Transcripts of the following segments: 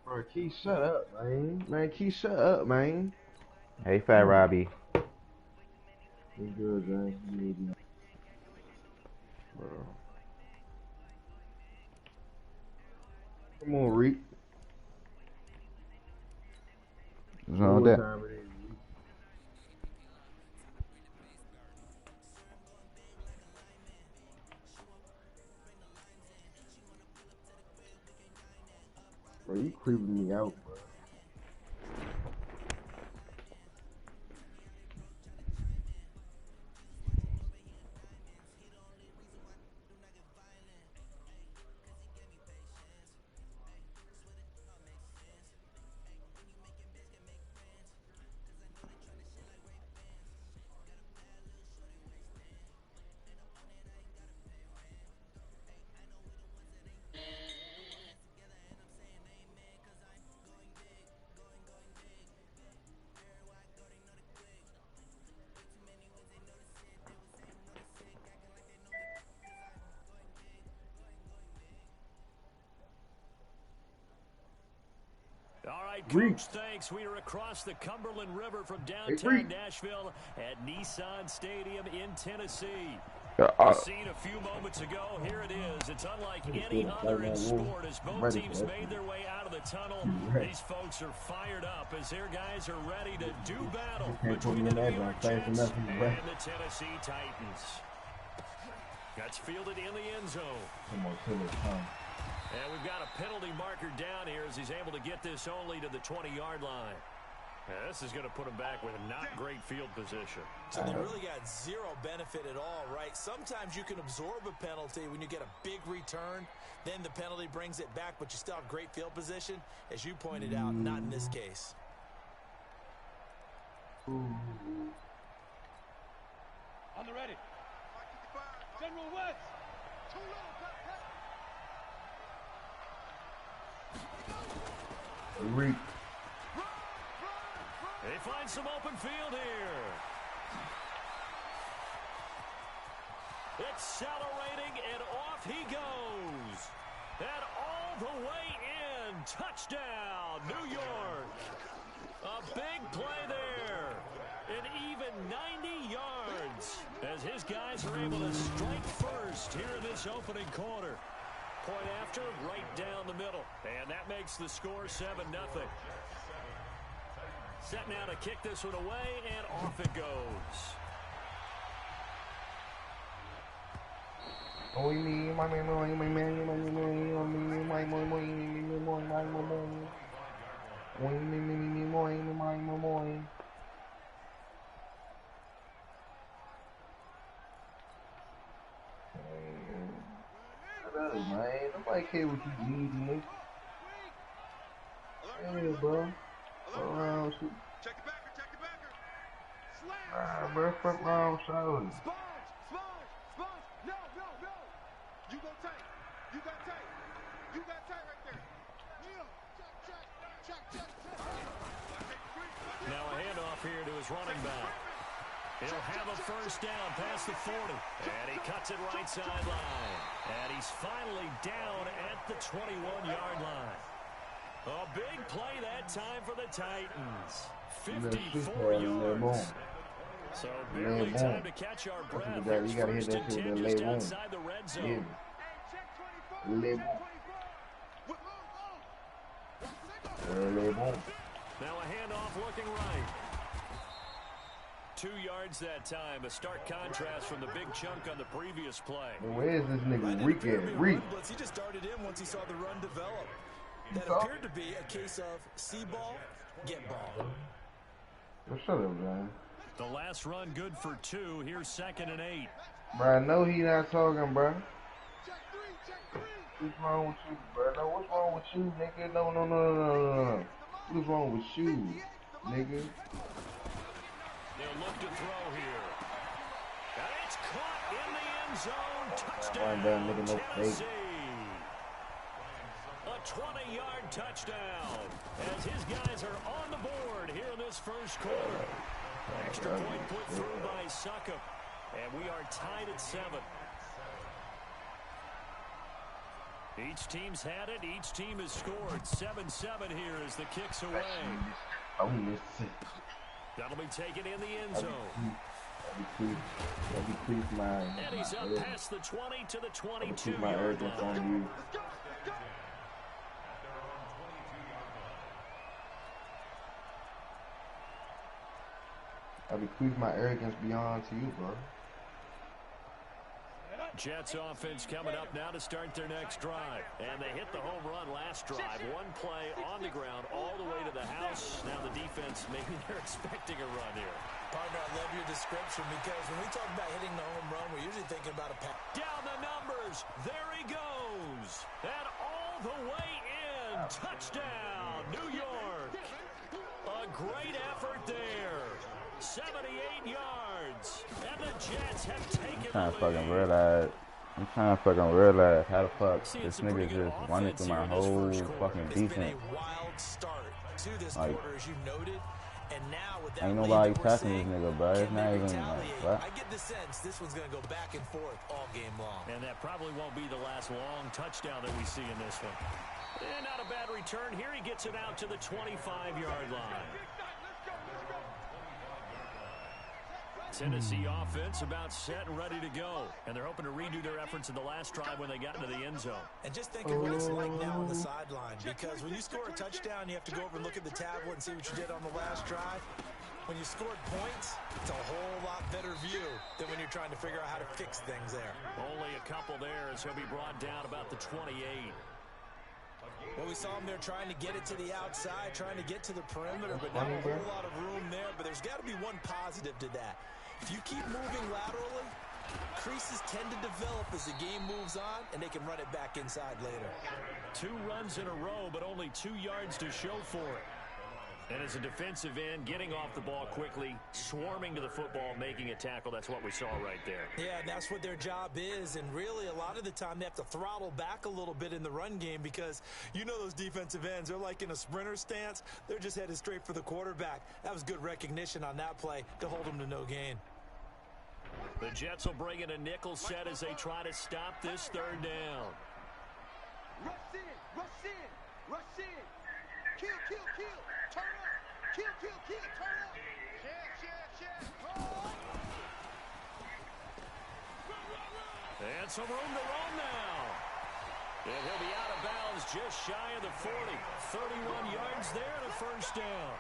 Bro, Key, shut up, man. Man, Key, shut up, man. Hey, Fat Robbie. You good, man. You good, bro. Come on, Reek. What's wrong with that? Time it is, Reek. Bro, you creeping me out, bro. All right, Coach, thanks. We are across the Cumberland River from downtown Nashville at Nissan Stadium in Tennessee. The scene a few moments ago, here it is. It's unlike any other in sport as both teams made their way out of the tunnel. These folks are fired up as their guys are ready to do battle between the New York Jets and the Tennessee Titans. That's fielded in the end zone. And we've got a penalty marker down here as he's able to get this only to the 20-yard line. This is going to put him back with not great field position. So they really got zero benefit at all, right? Sometimes you can absorb a penalty when you get a big return. Then the penalty brings it back, but you still have great field position. As you pointed out, not in this case. On the ready. General West. Reek. They find some open field here. Accelerating, and off he goes. And all the way in. Touchdown, New York. A big play there. An even 90 yards as his guys are able to strike first here in this opening quarter. Point after, right down the middle. And that makes the score 7-0. Set now to kick this one away, and off it goes. Man, nobody care what you need, nigga. Hey, bro. Around, shoot. Check the backer. Slam. Ah, bro, fuck around, shoot. Sponge. No. You go tight. You got tight right there. Check. Now a handoff here to his running back. He'll have a first down past the 40. And he cuts it right sideline. And he's finally down at the 21-yard line. A big play that time for the Titans. 54 yards. So barely time to catch our breath. Here's first and 10 just outside the red zone. Now a handoff looking right. 2 yards that time. A stark contrast from the big chunk on the previous play. Where is this nigga Reek at? Reek. He just started in once he saw the run develop. That appeared to be a case of see ball, get ball. Well, shut up, man. The last run good for 2. Here's 2nd and 8. Bro, I know he not talking, bro. What's wrong with you, bro? No, what's wrong with you, nigga? No. What's wrong with you, nigga? They'll look to throw here. And it's caught in the end zone. Touchdown, Tennessee. A 20-yard touchdown as his guys are on the board here in this first quarter. Extra point put through by Suckup. And we are tied at 7. Each team's had it. Each team has scored. 7-7 here as the kick's away. That'll be taken in the end zone. And he's up past the 20 to the 22-yard line. I bequeath my arrogance beyond to you, bro. Jets offense coming up now to start their next drive. And they hit the home run last drive. One play on the ground all the way to the house. Now the defense, maybe they're expecting a run here. Partner, I love your description because when we talk about hitting the home run, we're usually thinking about a pass. Down the numbers. There he goes. And all the way in. Touchdown, New York. A great effort there. 78 yards. And the Jets have taken the lead. I'm trying to fucking realize how the fuck this nigga just running through my whole fucking defense. It's been a wild start to this quarter, as you noted. And now with that ain't nobody touching this nigga, bro. It's not even like, what? I get the sense this one's going to go back and forth all game long. And that probably won't be the last long touchdown that we see in this one. And not a bad return. Here he gets it out to the 25-yard line. Tennessee offense about set and ready to go. And they're hoping to redo their efforts in the last drive when they got into the end zone. And just think of what it's like now on the sideline. Because when you score a touchdown, you have to go over and look at the tablet and see what you did on the last drive. When you scored points, it's a whole lot better view than when you're trying to figure out how to fix things there. Only a couple there as he'll be brought down about the 28. Well, we saw him there trying to get it to the outside, trying to get to the perimeter, but not a whole lot of room there. But there's got to be one positive to that. If you keep moving laterally, creases tend to develop as the game moves on, and they can run it back inside later. 2 runs in a row, but only 2 yards to show for it. And as a defensive end, getting off the ball quickly, swarming to the football, making a tackle, that's what we saw right there. Yeah, and that's what their job is. And really, a lot of the time, they have to throttle back a little bit in the run game because you know those defensive ends, they're like in a sprinter stance. They're just headed straight for the quarterback. That was good recognition on that play to hold them to no gain. The Jets will bring in a nickel set as they try to stop this third down. Rush in, rush in, rush in. Kill, kill, kill. Turn up. Kill, kill, kill. Turn up. Check. And some room to run now. And he'll be out of bounds just shy of the 40. 31 yards there and a first down.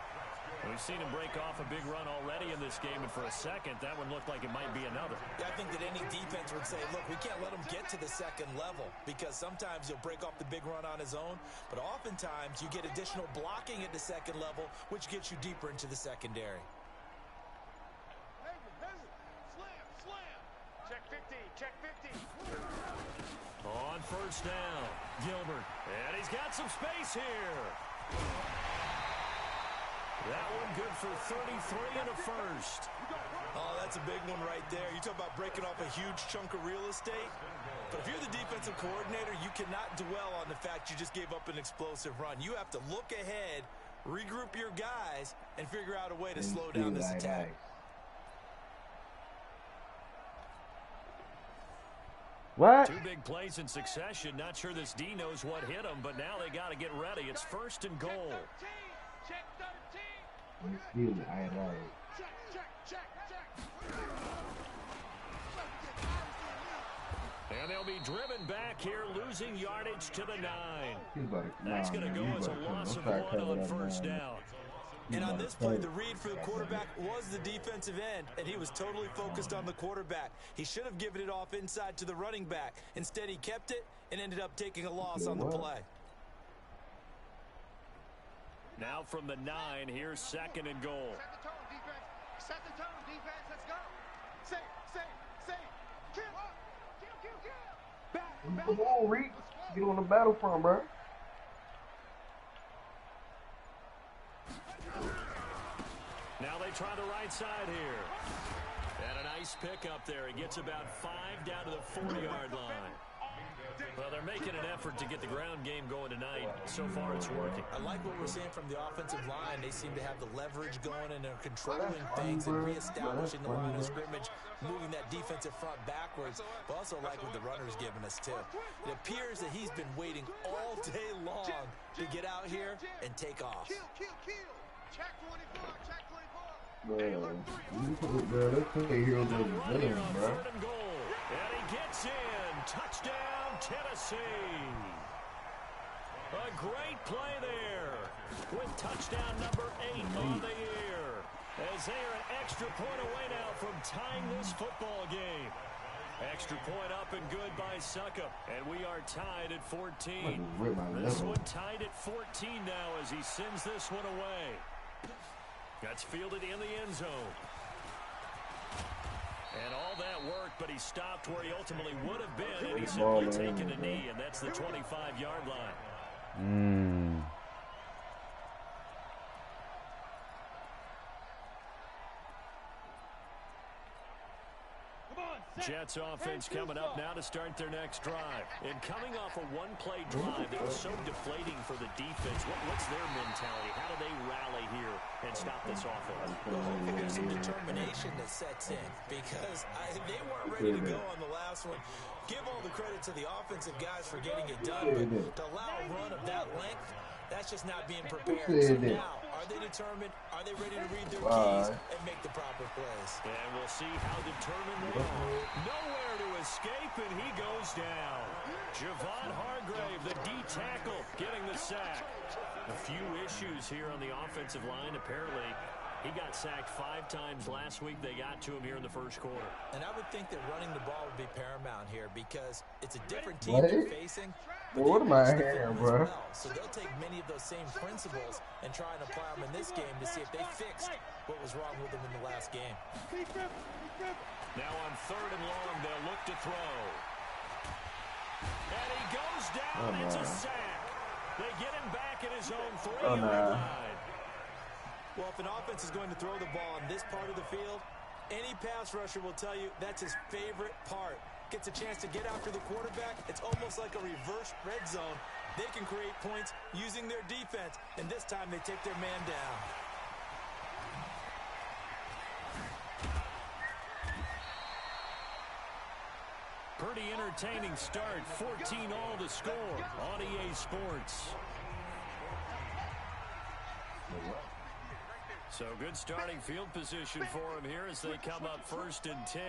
We've seen him break off a big run already in this game, and for a second, that one looked like it might be another. Yeah, I think that any defense would say, look, we can't let him get to the second level because sometimes he'll break off the big run on his own, but oftentimes you get additional blocking at the second level, which gets you deeper into the secondary. Slam. Check 50, check 50. On first down, Gilbert, and he's got some space here. That one good for 33 and a first. Oh, that's a big one right there. You talk about breaking off a huge chunk of real estate. But if you're the defensive coordinator, you cannot dwell on the fact you just gave up an explosive run. You have to look ahead, regroup your guys, and figure out a way to slow down this attack. What? 2 big plays in succession. Not sure this D knows what hit him, but now they got to get ready. It's first and goal. Check 13. Excuse me, I know. Check. And they'll be driven back here, losing yardage to the 9. That's going to go as a loss of 1 on first down. And on this play, the read for the quarterback was the defensive end, and he was totally focused on the quarterback. He should have given it off inside to the running back. Instead, he kept it and ended up taking a loss on the play. Now from the 9, here's second and goal. Set the tone, defense. Let's go. Say. Kill. Back. Come on, Reek. Get on the battlefront, bro. Now they try the right side here. And a nice pickup there. He gets about 5 down to the 40-yard line. Well, they're making an effort to get the ground game going tonight. So far, it's working. I like what we're seeing from the offensive line. They seem to have the leverage going, and they're controlling things and reestablishing the line of scrimmage moving that defensive front backwards, but also like what the runner's giving us too. It appears that he's been waiting all day long to get out here and take off. Kill. Check 24, check 24. Bro, let's play here on the villain, bro. And he gets in. Touchdown, Tennessee. A great play there with touchdown number 8 on the year. As they are an extra point away now from tying this football game. Extra point up and good by Suckup. And we are tied at 14. This one tied at 14 now as he sends this one away. That's fielded in the end zone. And all that worked, but he stopped where he ultimately would have been, and he's simply taken a knee, and that's the 25-yard line. Jets offense coming up now to start their next drive. And coming off a one-play drive that was so deflating for the defense, what's their mentality? How do they rally here and stop this offense? Well, hopefully there's some determination that sets in because they weren't ready to go on the last one. Give all the credit to the offensive guys for getting it done, but to allow a run of that length, that's just not being prepared. So now, are they determined? Are they ready to read their keys and make the proper plays? And we'll see how determined they are. Nowhere to escape, and he goes down. Javon Hargrave, the D tackle, getting the sack. A few issues here on the offensive line. Apparently, he got sacked 5 times last week. They got to him here in the first quarter. And I would think that running the ball would be paramount here because it's a different team they're facing. What am I hearing, bro? So they'll take many of those same principles and try and apply them in this game to see if they fixed what was wrong with them in the last game. Now on 3rd and long, they'll look to throw. And he goes down. It's a sack. They get him back at his own 3-yard line. Well, if an offense is going to throw the ball on this part of the field, any pass rusher will tell you that's his favorite part. Gets a chance to get after the quarterback. It's almost like a reverse red zone. They can create points using their defense, and this time they take their man down. Pretty entertaining start. 14-all to score on EA Sports. So good starting field position for him here as they come up 1st and 10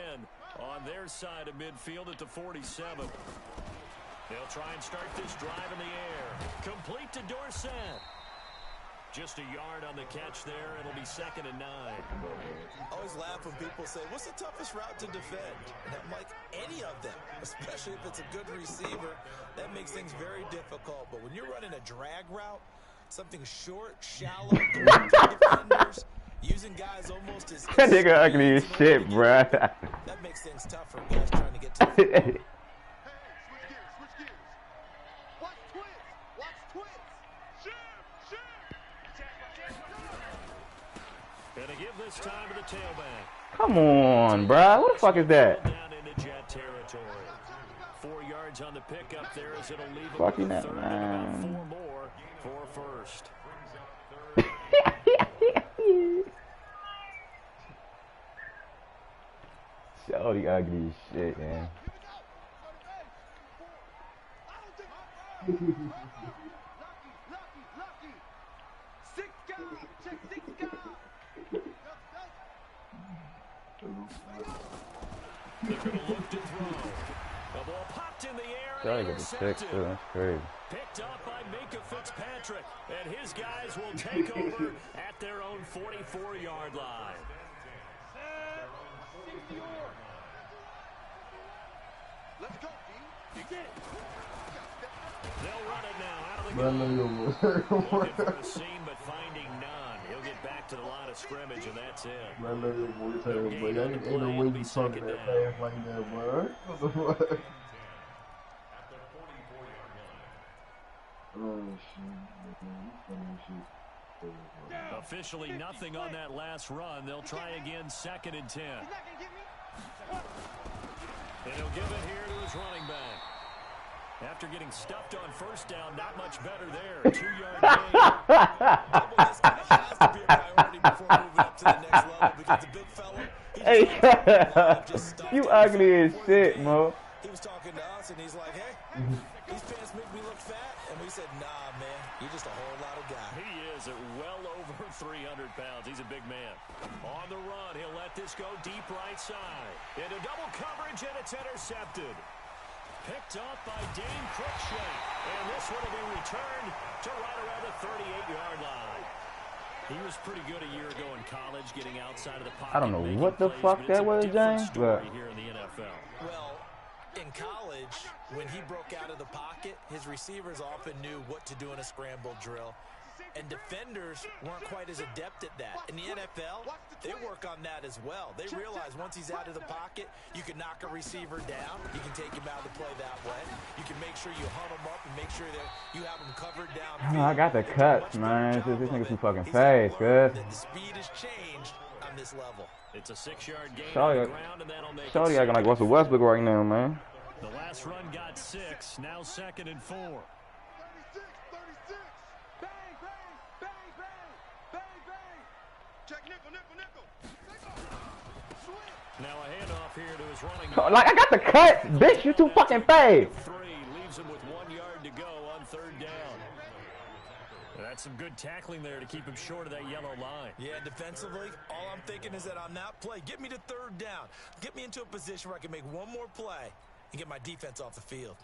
on their side of midfield at the 47. They'll try and start this drive in the air. Complete to Dorsett. Just a yard on the catch there. It'll be 2nd and 9. I always laugh when people say, what's the toughest route to defend? And I'm like, any of them, especially if it's a good receiver. That makes things very difficult. But when you're running a drag route, something short, shallow, defenders, using guys almost as that nigga ugly as shit, bruh. That makes things tough for guys trying to get to the Hey, switch gears. Watch twins. Gonna give this time to the tailback. Come on, bruh. What the fuck is that? Down into Jet territory. 4 yards on the pickup there as it'll leave him Fucking with a that, 3rd man. and about 4 more for 1st. Shorty ugly as shit, man. Lucky. 6 guys. Check 6 guys. They're going to look to throw. The ball popped in the air Gotta and get the six, intercepted. too. That's crazy. Picked up by Minka Fitzpatrick. And his guys will take over at their own 44-yard line. Let's go, D. They'll run it now out of the gun. Looking for the seam, but finding none. He'll get back to the line of scrimmage, and that's it. Man, look at what you're saying, boy. Ain't no way you talking that fast like that, boy. What the fuck? Oh, shit. Officially nothing on that last run. They'll try again 2nd and 10. And he'll give it here to his running back. After getting stuffed on 1st down, not much better there. 2-yard gain. This guy has to be a priority before moving up to the next level because the big fella, he Hey, you ugly as shit, Mo. He was talking to us, and he's like, hey, these pants make me look fat. And we said, nah, man, you're just a whole lot of guy. He is at well over 300 pounds. He's a big man. On the run, he'll let this go deep right side. Into double coverage, and it's intercepted. Picked up by Sneakyxjay. And this one will be returned to right around the 38-yard line. He was pretty good a year ago in college, getting outside of the pocket. I don't know what the fuck that was, James, but here in the NFL. Well, in college, when he broke out of the pocket, his receivers often knew what to do in a scramble drill. And defenders weren't quite as adept at that. In the NFL, they work on that as well. They realize once he's out of the pocket, you can knock a receiver down. You can take him out of the play that way. You can make sure you hunt him up and make sure that you have him covered down. I got the cuts, man. This nigga too fucking fast, good. The speed has changed on this level. It's a 6-yard gain Shorty, on the ground, and that'll make Shorty acting like Russell Westbrook right now, man. The last run got 6, now 2nd and 4. 36, 36. Bang, bang, bang, bang, bang, bang. Check nickel, nickel, nickel. Swing. Now a handoff here to his running. Like, I got the cuts, bitch. You too fucking fast. 3 leaves him with 1 yard to go on 3rd down. That's some good tackling there to keep him short of that yellow line. Yeah, defensively, all I'm thinking is that on that play, get me to 3rd down. Get me into a position where I can make one more play and get my defense off the field.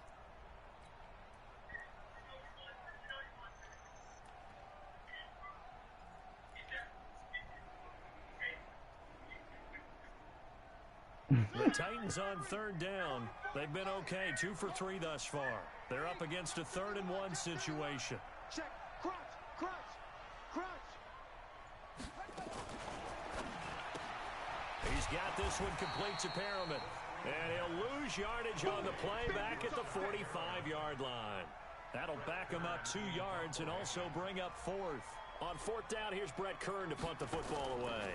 The Titans on 3rd down. They've been okay, 2 for 3 thus far. They're up against a 3rd and 1 situation. Check. Crunch, crunch, crunch. He's got this one complete to Perriman. And he'll lose yardage on the play back at the 45-yard line. That'll back him up 2 yards and also bring up 4th. On 4th down, here's Brett Kern to punt the football away.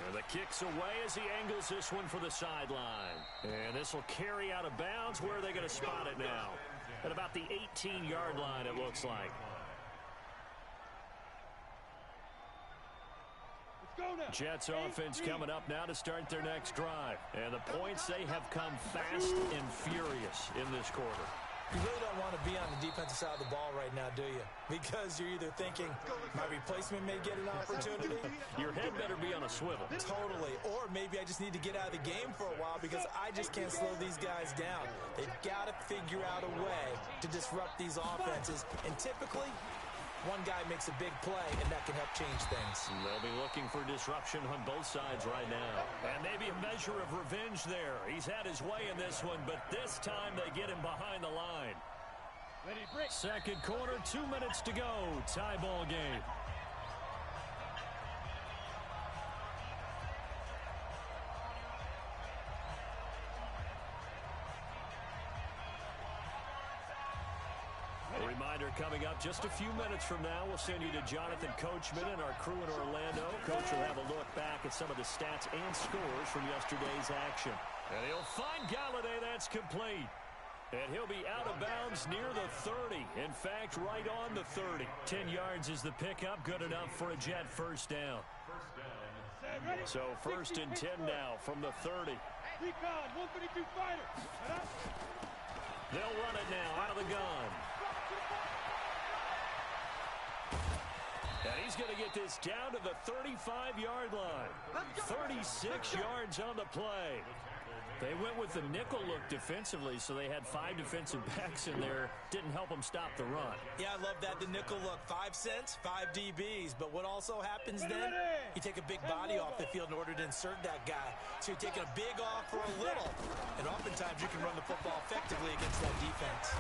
And the kick's away as he angles this one for the sideline. And this will carry out of bounds. Where are they going to spot it now? At about the 18-yard line, it looks like. Jets offense coming up now to start their next drive. And the points, they have come fast and furious in this quarter. You really don't want to be on the defensive side of the ball right now, do you? Because you're either thinking, my replacement may get an opportunity. Your head better be on a swivel. Totally. Or maybe I just need to get out of the game for a while because I just can't slow these guys down. They've got to figure out a way to disrupt these offenses. And typically, one guy makes a big play, and that can help change things. They'll be looking for disruption on both sides right now. And maybe a measure of revenge there. He's had his way in this one, but this time they get him behind the line. 2nd quarter, 2 minutes to go. Tie ball game. A reminder coming up just a few minutes from now. We'll send you to Jonathan Coachman and our crew in Orlando. Coach will have a look back at some of the stats and scores from yesterday's action. And he'll find Galladay. That's complete. And he'll be out of bounds near the 30. In fact, right on the 30. 10 yards is the pickup. Good enough for a Jet 1st down. So 1st and 10 now from the 30. They'll run it now out of the gun. And he's going to get this down to the 35-yard line. 36 yards on the play. They went with the nickel look defensively, so they had 5 defensive backs in there. Didn't help them stop the run. Yeah, I love that, the nickel look. 5 cents, 5 DBs. But what also happens then, you take a big body off the field in order to insert that guy. So you're taking a big off for a little. And oftentimes you can run the football effectively against that defense.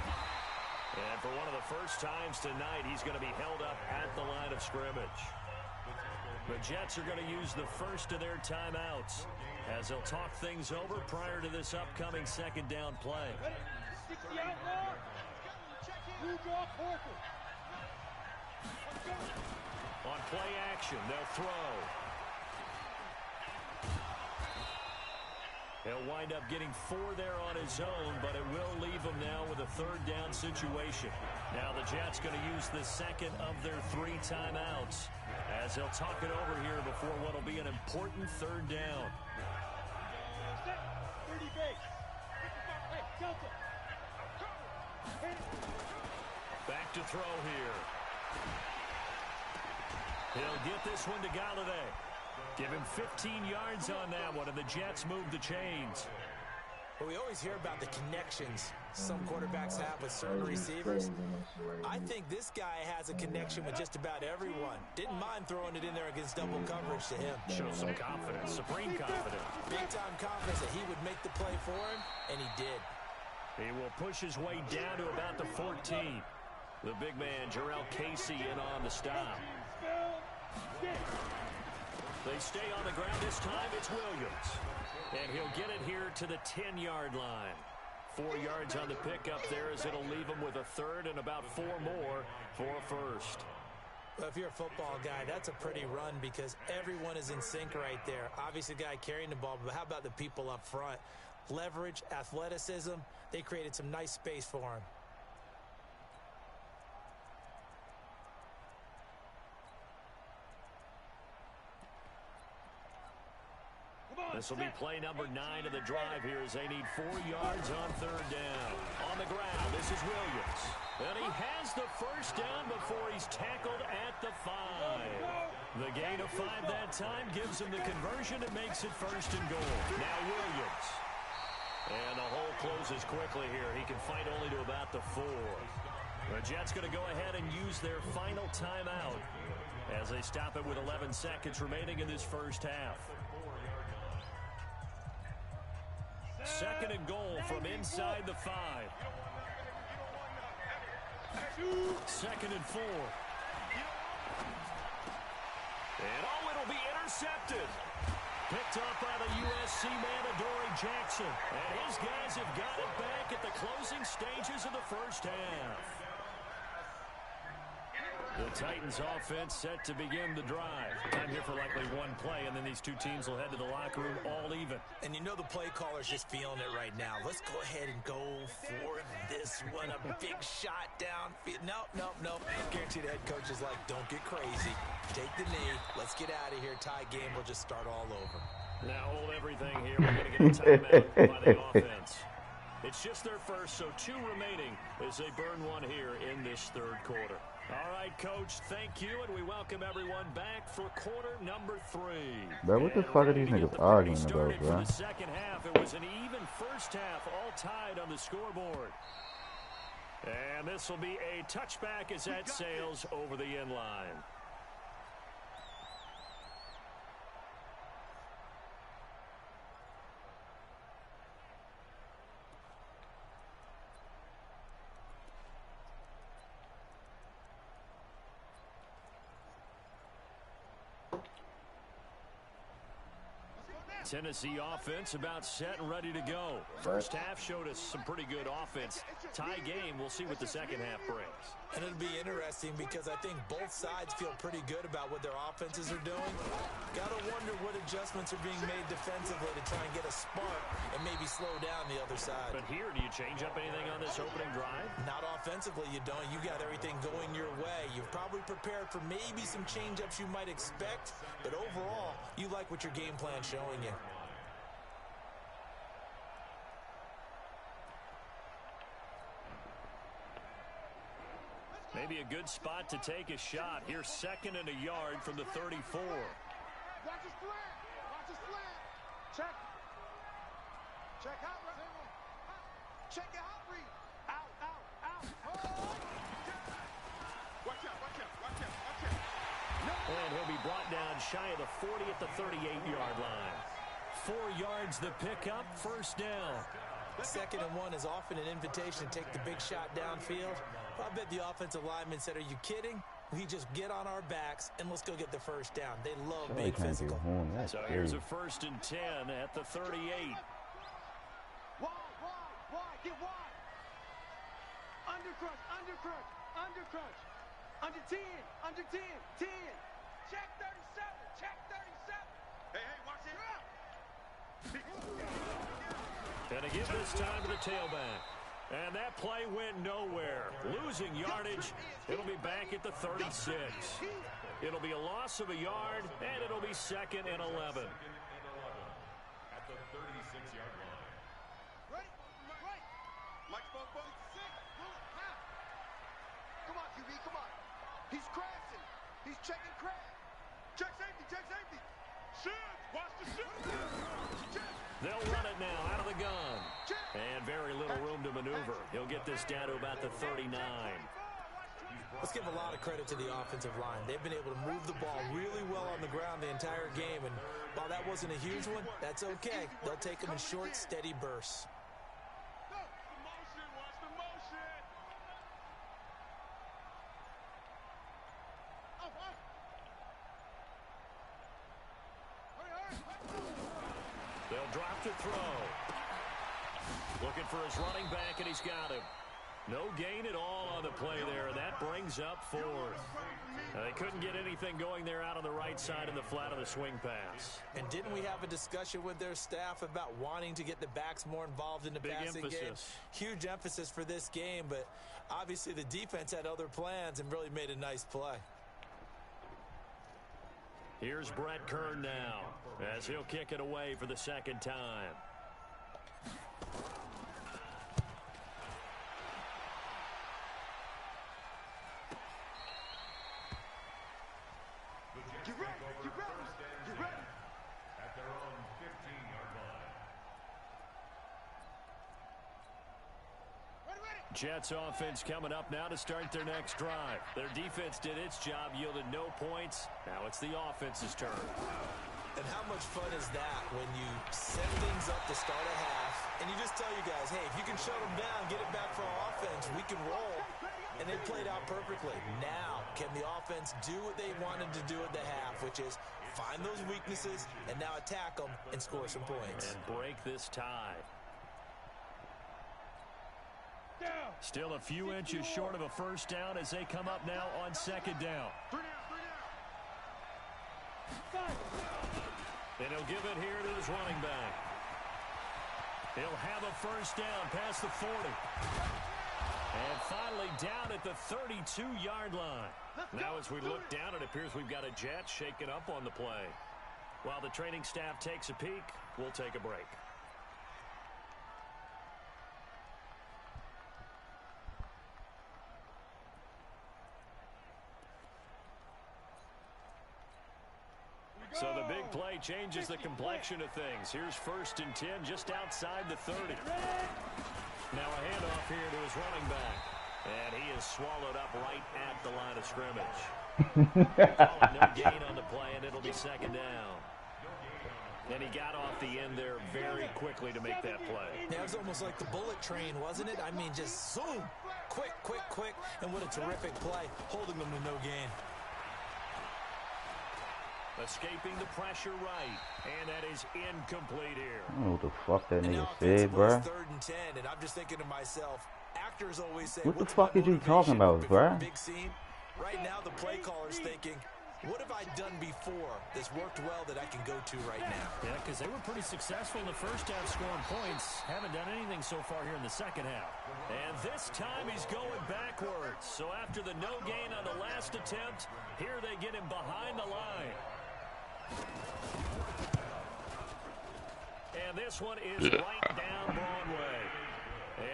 And for one of the first times tonight, he's going to be held up at the line of scrimmage. The Jets are going to use the first of their timeouts as they'll talk things over prior to this upcoming 2nd down play. On play action, they'll throw. He'll wind up getting 4 there on his own, but it will leave him now with a 3rd down situation. Now the Jets going to use the second of their 3 timeouts as they'll talk it over here before what will be an important 3rd down. Back to throw here. He'll get this one to Galladay. Give him 15 yards on that one, and the Jets move the chains. Well, we always hear about the connections some quarterbacks have with certain receivers. I think this guy has a connection with just about everyone. Didn't mind throwing it in there against double coverage to him. Shows some confidence, supreme confidence. Big-time confidence that he would make the play for him, and he did. He will push his way down to about the 14. The big man, Jarrell Casey, in on the stop. They stay on the ground this time. It's Williams. And he'll get it here to the 10-yard line. 4 yards on the pickup there as it'll leave him with a 3rd and about 4 more for a 1st. Well, if you're a football guy, that's a pretty run because everyone is in sync right there. Obviously, the guy carrying the ball, but how about the people up front? Leverage, athleticism, they created some nice space for him. This will be play number 9 of the drive here as they need 4 yards on 3rd down. On the ground, this is Williams. And he has the 1st down before he's tackled at the 5. The gain of 5 that time gives him the conversion and makes it 1st and goal. Now Williams. And the hole closes quickly here. He can fight only to about the 4. The Jets going to go ahead and use their final timeout as they stop it with 11 seconds remaining in this first half. 2nd and goal from inside the 5. 2nd and 4. And it'll be intercepted. Picked up by the USC man, Adoree Jackson. And his guys have got it back at the closing stages of the first half. The Titans offense set to begin the drive. Time here for likely 1 play, and then these 2 teams will head to the locker room all even. And you know the play caller's just feeling it right now. Let's go ahead and go for this one. A big shot downfield. Nope. Guarantee the head coach is like, don't get crazy. Take the knee. Let's get out of here. Tie game. We'll just start all over. Now hold everything here. We're going to get a timeout by the offense. It's just their first, so 2 remaining as they burn 1 here in this 3rd quarter. All right, Coach, thank you, and we welcome everyone back for quarter number 3. Bro, what the fuck are these niggas arguing about, bro? For the second half, it was an even first half, all tied on the scoreboard. And this will be a touchback as that sails over the end line. Tennessee offense about set and ready to go. First half showed us some pretty good offense. Tie game, we'll see what the second half brings. And it'll be interesting because I think both sides feel pretty good about what their offenses are doing. Got to wonder what adjustments are being made defensively to try and get a spark and maybe slow down the other side. But here, do you change up anything on this opening drive? Not offensively, you don't. You got everything going your way. You've probably prepared for maybe some change-ups you might expect, but overall, you like what your game plan's showing you. Maybe a good spot to take a shot. Here's 2nd and a yard from the 34. Watch his flat. Watch his flat. Check. Check out. Check out. Read. Out. Oh. Watch out. And he'll be brought down shy of the 40 at the 38-yard line. 4 yards the pickup, 1st down. 2nd and 1 is often an invitation to take the big shot downfield. I bet the offensive lineman said, are you kidding? We just get on our backs and let's go get the 1st down. They love being physical. So here's a 1st and 10 at the 38. Wide. Get wide. Undercrush. Under 10. 10. Check 37. Hey, watch it. And to give this time to the tailback. And that play went nowhere. Losing yardage. It'll be back at the 36. It'll be a loss of a yard, and it'll be 2nd and 11. At the 36-yard line. Right. Mike, come on, QB, come on. He's crashing. He's checking crash. Check safety. Shoot. Watch the shoot. They'll run it now out of the gun. And very little room to maneuver. He'll get this down to about the 39. Let's give a lot of credit to the offensive line. They've been able to move the ball really well on the ground the entire game. And while that wasn't a huge one, that's okay. They'll take them in short, steady bursts. Watch the motion. They'll drop to throw. Looking for his running back, and he's got him. No gain at all on the play there, and that brings up 4th. They couldn't get anything going there out on the right side in the flat of the swing pass. And didn't we have a discussion with their staff about wanting to get the backs more involved in the passing game? Huge emphasis for this game, but obviously the defense had other plans and really made a nice play. Here's Brett Kern now, as he'll kick it away for the 2nd time. Get ready. At their own 15-yard line. Jets offense coming up now to start their next drive. Their defense did its job, yielded no points. Now it's the offense's turn. And how much fun is that when you set things up to start a half and you just tell you guys, hey, if you can shut them down, get it back for our offense, we can roll. And they played out perfectly. Now, can the offense do what they wanted to do at the half, which is find those weaknesses and now attack them and score some points. And break this tie. Still a few inches short of a first down as they come up now on 2nd down. And he'll give it here to his running back. He'll have a first down past the 40. And finally down at the 32-yard line. Now as we look down, it appears we've got a Jet shaken up on the play. While the training staff takes a peek, we'll take a break. So the big play changes the complexion of things. Here's 1st and 10 just outside the 30. Now a handoff here to his running back. And he is swallowed up right at the line of scrimmage. No gain on the play, and it'll be 2nd down. And he got off the end there very quickly to make that play. Yeah, it was almost like the bullet train, wasn't it? I mean, just zoom. Quick. And what a terrific play, holding them to no gain. Escaping the pressure right. And that is incomplete here. I don't know what the fuck that nigga said, bro. 3rd and 10, and I'm just thinking to myself, actors always say, what the fuck is you talking about, bro? Big scene. Right now, the play caller's thinking, what have I done before that's worked well that I can go to right now? Yeah, because they were pretty successful in the first half scoring points. Haven't done anything so far here in the second half. And this time he's going backwards. So after the no gain on the last attempt, here they get him behind the line. And this one is right down Broadway.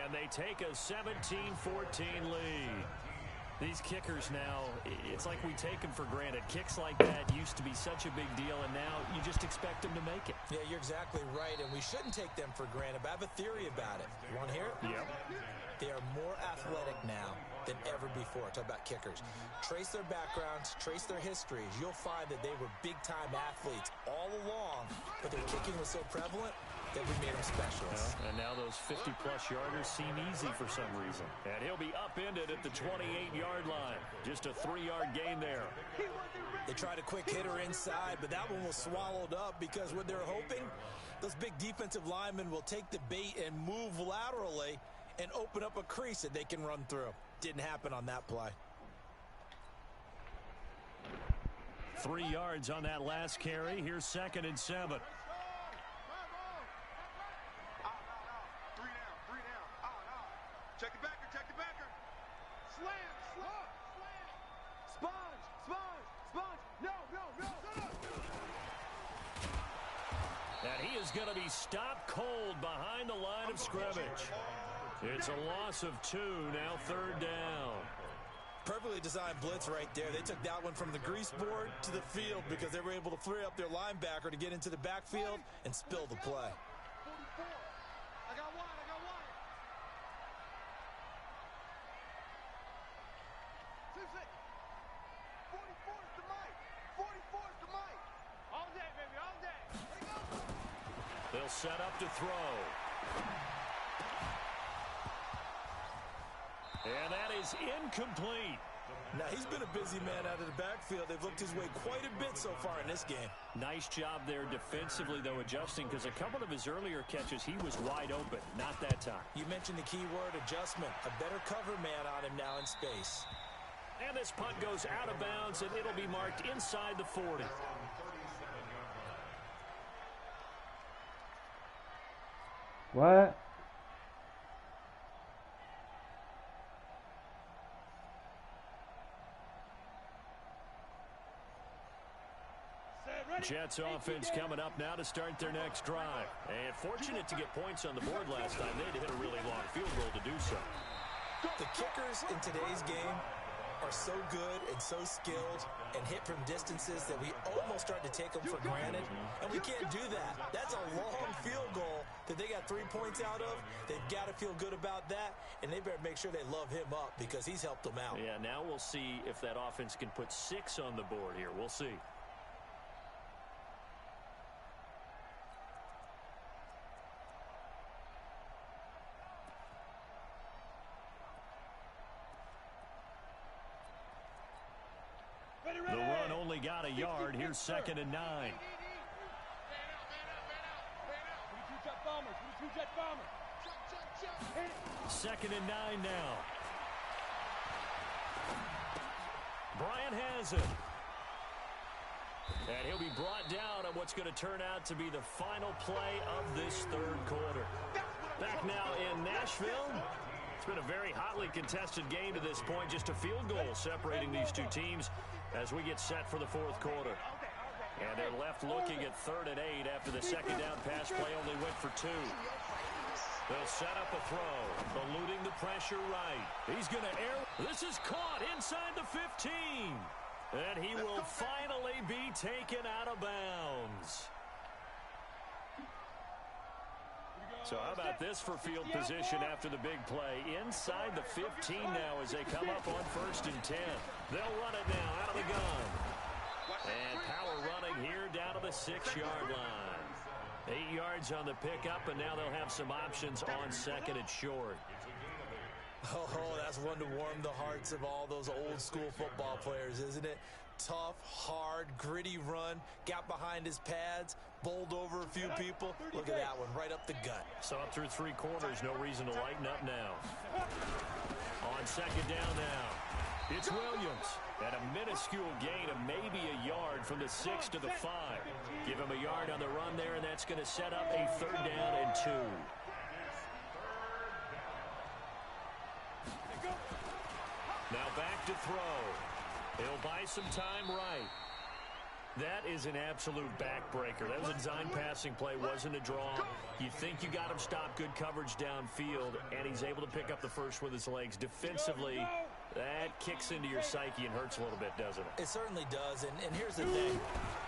And they take a 17-14 lead. These kickers now, it's like we take them for granted. Kicks like that used to be such a big deal, and now you just expect them to make it. Yeah, you're exactly right, and we shouldn't take them for granted, but I have a theory about it. You want to hear it? Yep. They are more athletic now than ever before. Talk about kickers. Trace their backgrounds, trace their histories. You'll find that they were big-time athletes all along, but their kicking was so prevalent that we made them specialists. And now those 50-plus yarders seem easy for some reason. And he'll be upended at the 28-yard line. Just a 3-yard gain there. They tried a quick hitter inside, but that one was swallowed up because what they're hoping, those big defensive linemen will take the bait and move laterally and open up a crease that they can run through. Didn't happen on that play. 3 yards on that last carry. Here's 2nd and 7. And he is going to be stopped cold behind the line of scrimmage. It's a loss of 2, now 3rd down. Perfectly designed blitz right there. They took that one from the grease board to the field because they were able to free up their linebacker to get into the backfield and spill the play. 44. I got one. 44 is the mic. 44 is the mic. All day, baby, all day. They'll set up to throw. And that is incomplete. Now, he's been a busy man out of the backfield. They've looked his way quite a bit so far in this game. Nice job there defensively, though, adjusting, because a couple of his earlier catches, he was wide open. Not that time. You mentioned the key word, adjustment. A better cover man on him now in space. And this punt goes out of bounds, and it'll be marked inside the 40. What? Jets offense coming up now to start their next drive. And fortunate to get points on the board last time. They had to hit a really long field goal to do so. The kickers in today's game are so good and so skilled and hit from distances that we almost start to take them for granted. And we can't do that. That's a long field goal that they got 3 points out of. They've got to feel good about that, and they better make sure they love him up because he's helped them out. Yeah, now we'll see if that offense can put 6 on the board here. We'll see. The run only got a yard. Here's 2nd and 9. Second and 9 now. Bryant has it. And he'll be brought down on what's going to turn out to be the final play of this 3rd quarter. Back now in Nashville. It's been a very hotly contested game to this point. Just a field goal separating these two teams as we get set for the 4th quarter. And they're left looking at 3rd and 8 after the 2nd down pass play only went for 2. They'll set up a throw, eluding the pressure right. He's going to air. This is caught inside the 15. And he will finally be taken out of bounds. So how about this for field position after the big play? Inside the 15 now as they come up on 1st and 10. They'll run it now out of the gun. And power running here down to the 6-yard line. 8 yards on the pickup, and now they'll have some options on 2nd and short. Oh, that's one to warm the hearts of all those old school football players, isn't it? Tough, hard, gritty run, got behind his pads, bowled over a few people. Look at that one, right up the gut. So up through 3 quarters, no reason to lighten up now. On 2nd down now, it's Williams. At a minuscule gain of maybe a yard from the 6 to the 5. Give him a yard on the run there, and that's going to set up a 3rd down and 2. Now back to throw. He'll buy some time right. That is an absolute backbreaker. That was a design passing play, wasn't a draw. You think you got him stopped, good coverage downfield, and he's able to pick up the first with his legs. Defensively, that kicks into your psyche and hurts a little bit, doesn't it? It certainly does, and here's the thing.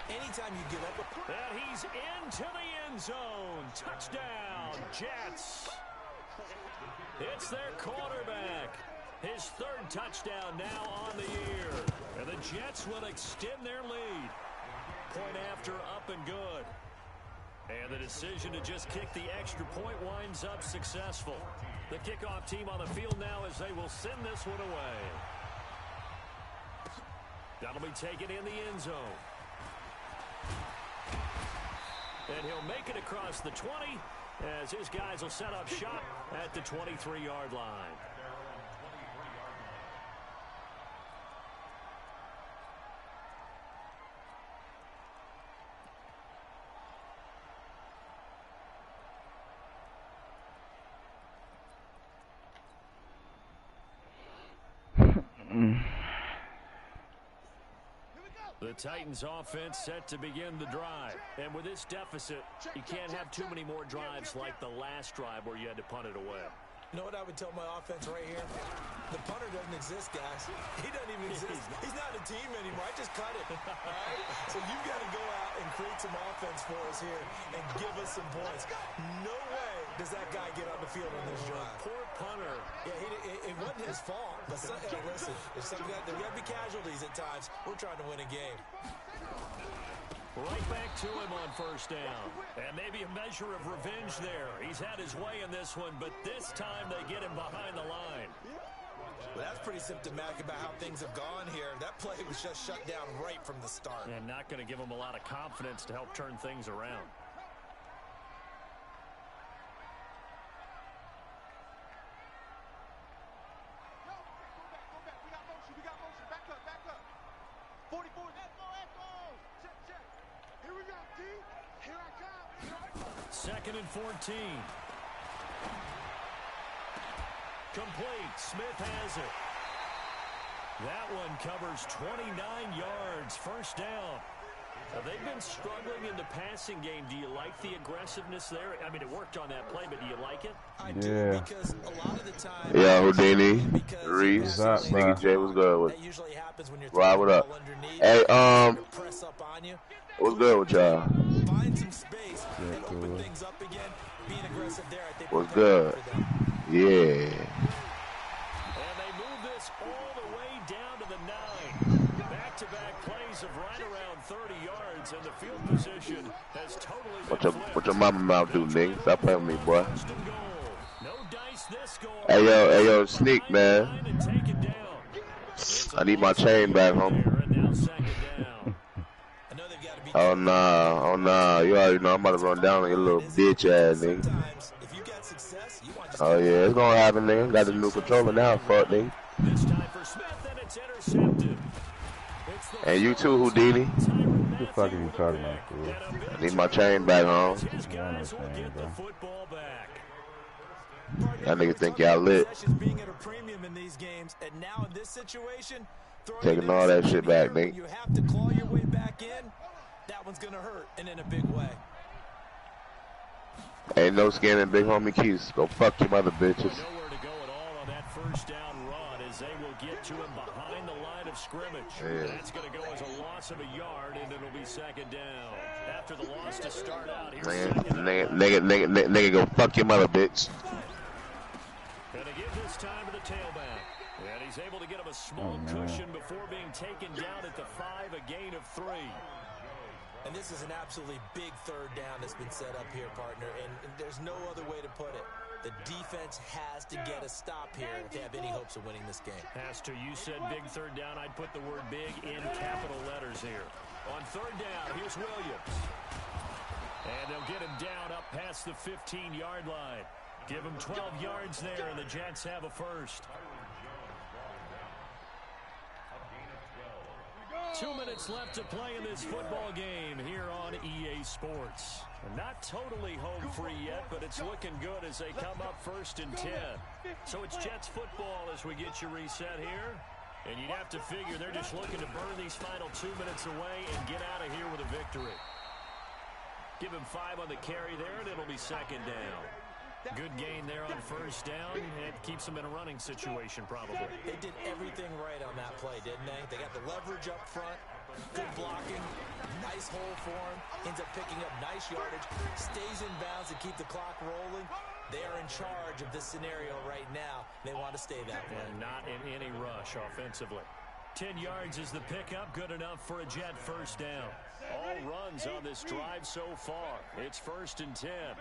Anytime you give up a... And he's into the end zone. Touchdown, Jets. It's their quarterback. His 3rd touchdown now on the year. And the Jets will extend their lead. Point after, up and good. And the decision to just kick the extra point winds up successful. The kickoff team on the field now as they will send this one away. That'll be taken in the end zone. And he'll make it across the 20 as his guys will set up shop at the 23-yard line. The Titans offense set to begin the drive. And with this deficit, you can't have too many more drives like the last drive where you had to punt it away. You know what I would tell my offense right here? The punter doesn't exist, guys. He doesn't even exist. He's not a team anymore. I just cut it. All right? So you've got to go out and create some offense for us here and give us some points. No way does that guy get on the field on this drive. Poor punter. Yeah, it wasn't his fault. But listen, there's got to be casualties at times. We're trying to win a game. Right back to him on first down. And maybe a measure of revenge there. He's had his way in this one, but this time they get him behind the line. Well, that's pretty symptomatic about how things have gone here. That play was just shut down right from the start. And not going to give him a lot of confidence to help turn things around. Second and 14. Complete. Smith has it. That one covers 29 yards. First down. They've been struggling in the passing game. Do you like the aggressiveness there? I mean, it worked on that play, but do you like it? I do, because a lot of the time... Yeah, Houdini, Reese, Sneakyxjay, what's good with? That usually happens when you're Right, what up? underneath. Hey, Press up on you. what's good with y'all? Find some space and open things up again. Being aggressive there, I think. What's good? Yeah. And they move this all the way down to the 9. Back-to-back plays of right around 30 yards, and the field position has totally been What your mama mouth do, nigga? Stop playing with me, boy. No dice this goal. Hey, yo, Sneak, man. I need my chain back, homie. Oh, nah. You already know I'm about to run down on your little bitch ass, nigga. Oh, yeah, it's gonna happen, nigga. Got the new controller now, fuck, nigga. And you too, Houdini. What the fuck are you talking about, fool? I need my chain back home. Y'all niggas think y'all lit. Taking all that shit back, nigga. You have to claw your way back in. That one's gonna hurt, and in a big way. Ain't no scamming big homie Keys. Go fuck your mother bitches. Nowhere to go at all on that first down run as they will get to him behind the line of scrimmage. Yeah. That's going to go as a loss of a yard, and it'll be second down. After the loss to start out, here's Nigga, go fuck your mother, bitch. And they give this time to the tailback. And he's able to get him a small cushion before being taken down at the 5, a gain of 3. And this is an absolutely big third down that's been set up here, partner, and there's no other way to put it. The defense has to get a stop here if they have any hopes of winning this game. Has to. You said big third down. I'd put the word big in capital letters here. On third down, here's Williams. And they'll get him down up past the 15-yard line. Give him 12 yards there, and the Jets have a first. 2 minutes left to play in this football game here on EA Sports. Not totally home free yet, but it's looking good as they come up 1st and 10. So it's Jets football as we get you reset here. And you'd have to figure they're just looking to burn these final 2 minutes away and get out of here with a victory. Give him 5 on the carry there, and it'll be second down. Good gain there on first down. It keeps them in a running situation, probably. They did everything right on that play, didn't they? They got the leverage up front, good blocking, nice hole for him, ends up picking up nice yardage, stays in bounds to keep the clock rolling. They are in charge of this scenario right now. They want to stay that way. And not in any rush offensively. 10 yards is the pickup, good enough for a Jet first down. All runs on this drive so far. It's 1st and 10.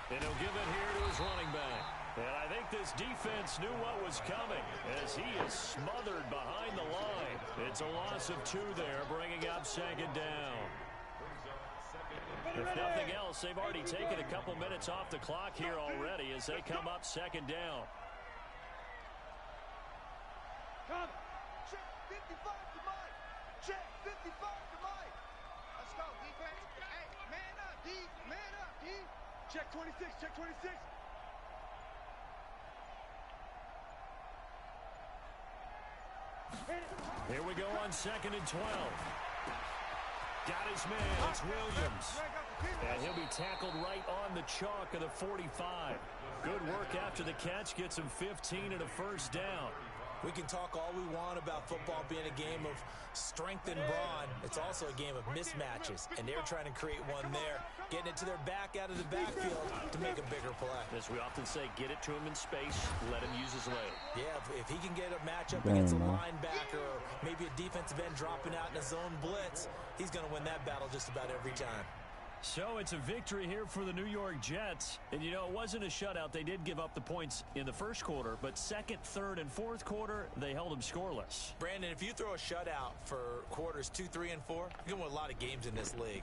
And he'll give it here to his running back. And I think this defense knew what was coming as he is smothered behind the line. It's a loss of 2 there, bringing up second down. If nothing else, they've already taken a couple minutes off the clock here already as they come up second down. Check 55 to Mike. Check 55 to Mike. Let's go, defense. Hey, man up, D. Man up, D. Check 26. Check 26. Hit it. Here we go on 2nd and 12. Got his man. It's Williams. And he'll be tackled right on the chalk of the 45. Good work after the catch. Gets him 15 and a first down. We can talk all we want about football being a game of strength and brawn. It's also a game of mismatches, and they're trying to create one there, getting it to their back out of the backfield to make a bigger play. As we often say, get it to him in space, let him use his leg. Yeah, if he can get a matchup against a linebacker or maybe a defensive end dropping out in a zone blitz, he's going to win that battle just about every time. So it's a victory here for the New York Jets. And, you know, it wasn't a shutout. They did give up the points in the first quarter, but second, third, and fourth quarter, they held them scoreless. Brandon, if you throw a shutout for quarters 2, 3, and 4, you're going to win a lot of games in this league.